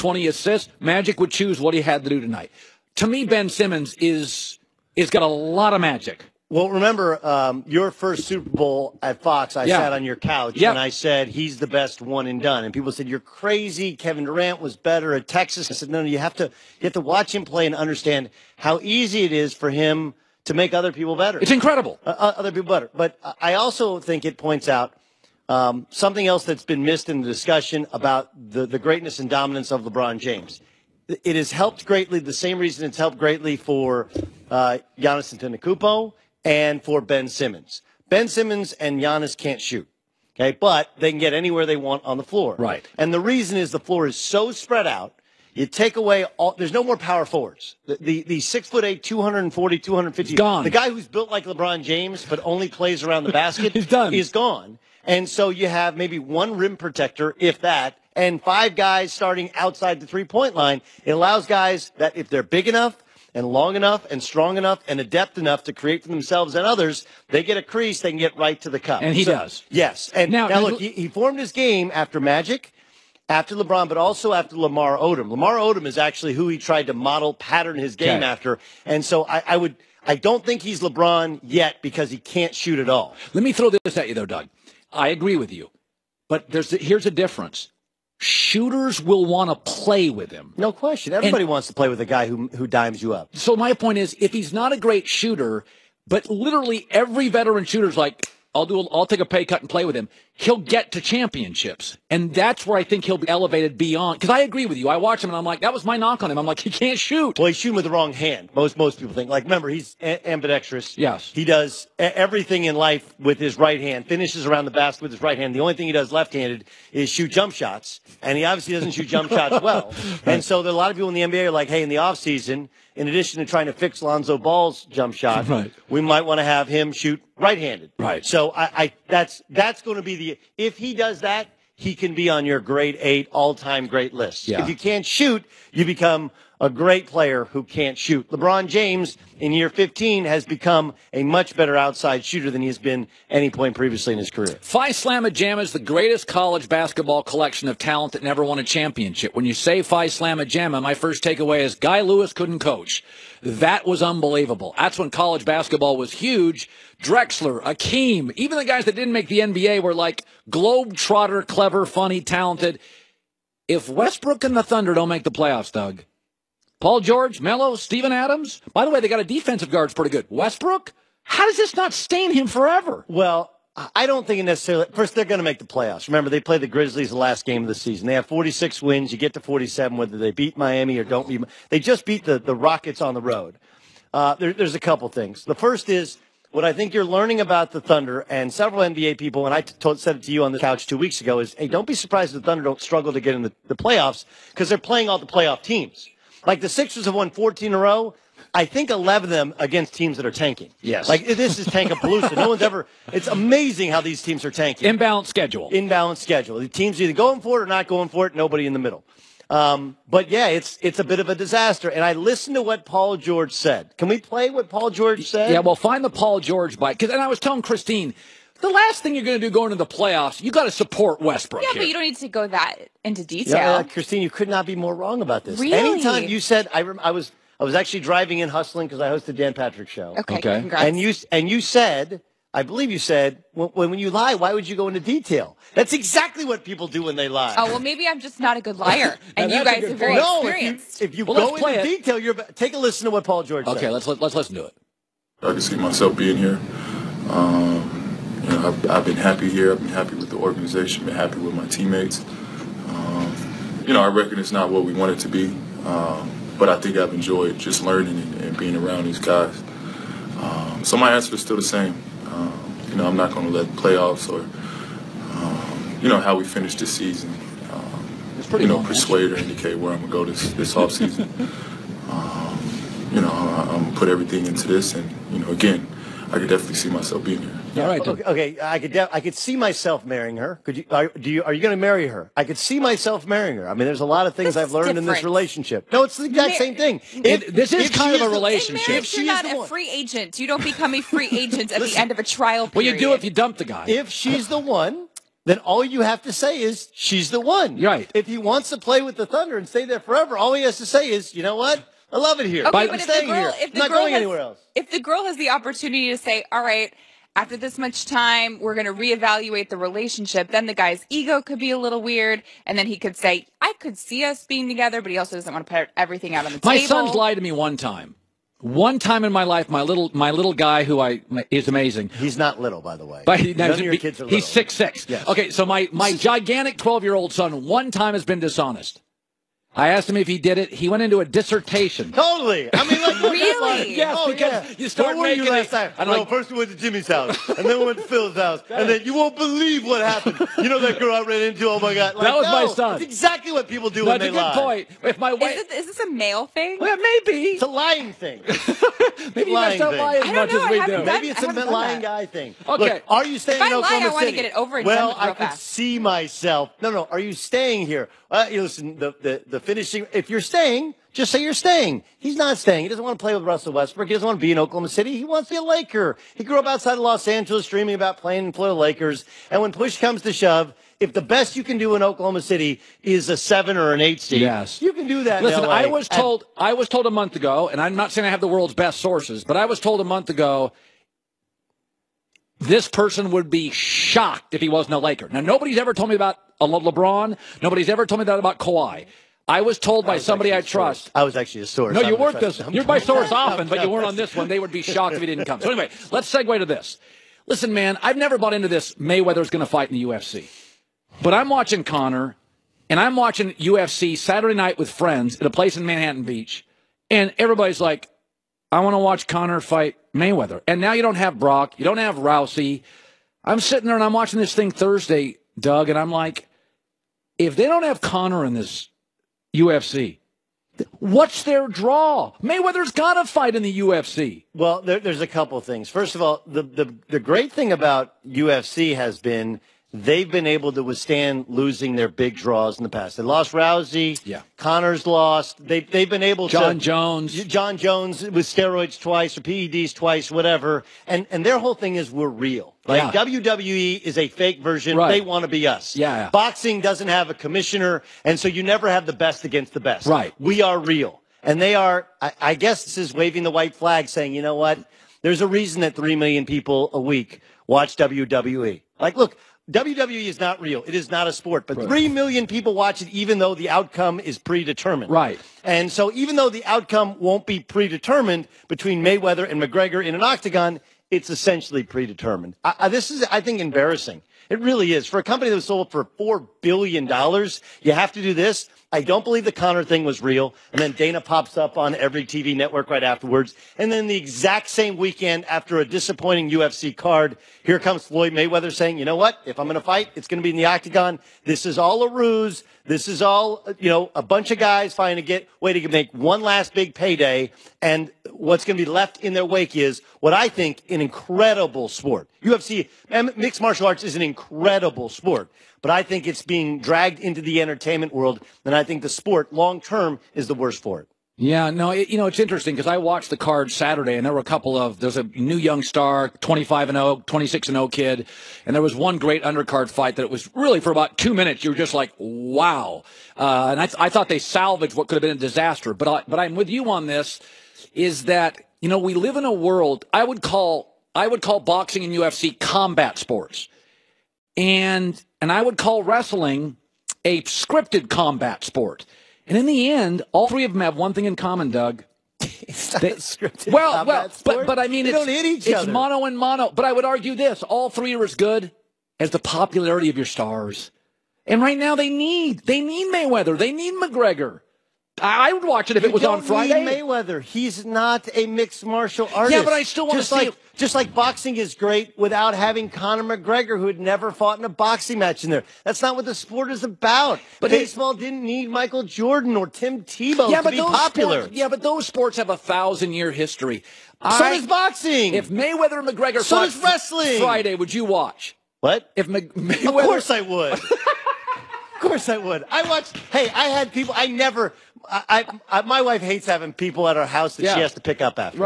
20 assists, Magic would choose what he had to do tonight. To me, Ben Simmons is got a lot of magic. Well, remember your first Super Bowl at Fox, I sat on your couch and I said, he's the best one and done. And people said, you're crazy. Kevin Durant was better at Texas. I said, no, you have to watch him play and understand how easy it is for him to make other people better. It's incredible. Other people better. But I also think it points out something else that's been missed in the discussion about the greatness and dominance of LeBron James. It has helped greatly, the same reason it's helped greatly for Giannis Antetokounmpo and for Ben Simmons. Ben Simmons and Giannis can't shoot, okay, but they can get anywhere they want on the floor. Right. And the reason is the floor is so spread out. You take away there's no more power forwards. The 6'8", 240, 250. Gone. The guy who's built like LeBron James but only plays around the basket He's done. is gone. And so you have maybe one rim protector, if that, and 5 guys starting outside the three-point line. It allows guys that if they're big enough and long enough and strong enough and adept enough to create for themselves and others, they get a crease, they can get right to the cup. And he does. Yes. And now look, he formed his game after Magic, after LeBron, but also after Lamar Odom. Lamar Odom is actually who he tried to pattern his game after. And so I don't think he's LeBron yet because he can't shoot at all. Let me throw this at you, though, Doug. I agree with you. But here's a difference. Shooters will want to play with him. No question. Everybody wants to play with a guy who dimes you up. So my point is, if he's not a great shooter, but literally every veteran shooter's like, I'll take a pay cut and play with him, he'll get to championships. And that's where I think he'll be elevated beyond. Because I agree with you. I watch him and I'm like, that was my knock on him. I'm like, he can't shoot. Well, he's shooting with the wrong hand. Most people think. Like, remember, he's ambidextrous. Yes. He does everything in life with his right hand, finishes around the basket with his right hand. The only thing he does left-handed is shoot jump shots. And he obviously doesn't shoot jump shots well. Right. And so there are a lot of people in the NBA are like, hey, in the offseason, in addition to trying to fix Lonzo Ball's jump shot, we might want to have him shoot right-handed. Right. So that's going to be if he does that, he can be on your grade 8 all-time great list. Yeah. If you can't shoot, you become a great player who can't shoot. LeBron James, in year 15, has become a much better outside shooter than he has been any point previously in his career. Phi Slamma Jamma is the greatest college basketball collection of talent that never won a championship. When you say Phi Slamma Jamma, my first takeaway is Guy Lewis couldn't coach. That was unbelievable. That's when college basketball was huge. Drexler, Akeem, even the guys that didn't make the NBA were like globetrotter, clever, funny, talented. If Westbrook and the Thunder don't make the playoffs, Doug, Paul George, Melo, Steven Adams. By the way, they got a defensive guard's pretty good. Westbrook? How does this not stain him forever? Well, I don't think it necessarily. First, they're going to make the playoffs. Remember, they play the Grizzlies the last game of the season. They have 46 wins. You get to 47, whether they beat Miami or don't beat. They just beat the Rockets on the road. There's a couple things. The first is what I think you're learning about the Thunder, and several NBA people, and I said it to you on the couch 2 weeks ago, is, hey, don't be surprised if the Thunder don't struggle to get in the playoffs because they're playing all the playoff teams. Like the Sixers have won 14 in a row. I think 11 of them against teams that are tanking. Yes. Like this is Tankapalooza. No one's ever. It's amazing how these teams are tanking. Imbalanced schedule. Imbalanced schedule. The teams are either going for it or not going for it. Nobody in the middle. But yeah, it's a bit of a disaster. And I listened to what Paul George said. Can we play what Paul George said? Yeah. Well, find the Paul George bite. And I was telling Christine, the last thing you're going to do going into the playoffs, you got to support Westbrook. Yeah, here. but you don't need to go that into detail. Yeah, Christine, you could not be more wrong about this. Really? Anytime you said, I was actually driving in hustling because I hosted Dan Patrick's show. Okay. Congrats. And you said, I believe you said, when you lie, why would you go into detail? That's exactly what people do when they lie. Oh, well, maybe I'm just not a good liar, and you guys are very experienced. If you go into detail, take a listen to what Paul George said. Okay, let's listen to it. I can see myself being here. I've been happy here. I've been happy with the organization. Been happy with my teammates. I reckon it's not what we want it to be, but I think I've enjoyed just learning and being around these guys. So my answer is still the same. I'm not going to let playoffs or how we finish this season, persuade or indicate where I'm going to go this offseason. I'm going to put everything into this, and again, I could definitely see myself being here. All right. Okay. I could see myself marrying her. Are you going to marry her? I could see myself marrying her. I mean, there's a lot of things I've learned in this relationship. No, it's the exact same thing. This is kind of a relationship. If you're not a free agent, you don't become a free agent at the end of a trial period. Well, you do if you dump the guy. If she's the one, then all you have to say is she's the one. Right. If he wants to play with the Thunder and stay there forever, all he has to say is, you know what? I love it here. Okay, I'm but staying here. I'm not going anywhere else. If the girl has the opportunity to say, all right, after this much time, we're going to reevaluate the relationship, then the guy's ego could be a little weird. And then he could say, I could see us being together, but he also doesn't want to put everything out on the table. My son's lied to me one time. One time in my life, my little guy who is amazing. He's not little, by the way. But none of your kids are little. He's 6'6". Yes. Okay, so my gigantic 12-year-old son one time has been dishonest. I asked him if he did it. He went into a dissertation. Totally. I mean, like, really? Yes, because you start Where were making you last time? Well, first we went to Jimmy's house, and then we went to Phil's house, and then you won't believe what happened. You know that girl I ran into? Oh my God! Like, that was my son. That's exactly what people do when they lie. That's a good point. If my wife, is this a male thing? well, maybe it's a lying thing. Maybe you guys don't lie as much as we do. Maybe it's a lying guy thing. Okay. Look, are you staying in Oklahoma City? I want to get it over and well, done with real I could fast. see myself. No. Are you staying here? Listen, the finishing. If you're staying, just say you're staying. He's not staying. He doesn't want to play with Russell Westbrook. He doesn't want to be in Oklahoma City. He wants to be a Laker. He grew up outside of Los Angeles dreaming about playing for the Lakers. And when push comes to shove, if the best you can do in Oklahoma City is a 7 or an 8 seed, yes, you can do that. Listen, in LA. I was told a month ago, and I'm not saying I have the world's best sources, but I was told a month ago this person would be shocked if he wasn't a Laker. Now, nobody's ever told me about LeBron. Nobody's ever told me that about Kawhi. I was told by somebody I trust. I was actually a source. No, you weren't this. You're my source often, but you weren't on this one. They would be shocked if he didn't come. So anyway, let's segue to this. Listen, man, I've never bought into this Mayweather's going to fight in the UFC. But I'm watching Conor, and I'm watching UFC Saturday night with friends at a place in Manhattan Beach, and everybody's like, I want to watch Conor fight Mayweather. And now you don't have Brock. You don't have Rousey. I'm sitting there, and I'm watching this thing Thursday, Doug, and I'm like, if they don't have Conor in this UFC, what's their draw? Mayweather's got to fight in the UFC. Well, there's a couple things. First of all, the great thing about UFC has been they've been able to withstand losing their big draws in the past. They lost Rousey. Yeah. Conor's lost. They've been able John to. Jones with steroids twice or PEDs twice, whatever. And their whole thing is we're real. Like WWE is a fake version. Right. They want to be us. Yeah. Boxing doesn't have a commissioner, and so you never have the best against the best. Right. We are real. And they are, I guess this is waving the white flag saying, you know what? There's a reason that 3 million people a week watch WWE. Like, look, WWE is not real. It is not a sport. But 3 million people watch it even though the outcome is predetermined. Right. And so even though the outcome won't be predetermined between Mayweather and McGregor in an octagon, it's essentially predetermined. This is, I think, embarrassing. It really is. For a company that was sold for $4 billion, you have to do this. I don't believe the Conor thing was real. And then Dana pops up on every TV network right afterwards. And then the exact same weekend after a disappointing UFC card, here comes Floyd Mayweather saying, you know what? If I'm going to fight, it's going to be in the octagon. This is all a ruse. This is all, a bunch of guys trying to make one last big payday. And what's going to be left in their wake is what I think an incredible sport. UFC, mixed martial arts is an incredible sport. But I think it's being dragged into the entertainment world. And I think the sport long term is the worst for it. Yeah, no, it's interesting because I watched the card Saturday, and there were there's a new young star, 25-0, 26-0 kid, and there was one great undercard fight that it was really for about 2 minutes. You were just like, wow. And I thought they salvaged what could have been a disaster. But I'm with you on this, is that, we live in a world, I would call boxing and UFC combat sports. And I would call wrestling a scripted combat sport. And in the end, all three of them have one thing in common, Doug. It's not a scripted combat sport. But I mean, they don't hit each other. It's mono and mono. But I would argue this: all three are as good as the popularity of your stars. And right now, they need Mayweather. They need McGregor. I would watch it if it was on Friday. Need Mayweather. He's not a mixed martial artist. Yeah, but I still want to see it. Just like boxing is great without having Conor McGregor, who had never fought in a boxing match in there. That's not what the sport is about. But baseball didn't need Michael Jordan or Tim Tebow to be popular. But those sports have a 1,000-year history. So does boxing. If Mayweather and McGregor fought does wrestling. Friday, would you watch? What? If Mayweather... Of course I would. Of course I would. I had people, my wife hates having people at our house that she has to pick up after. Right.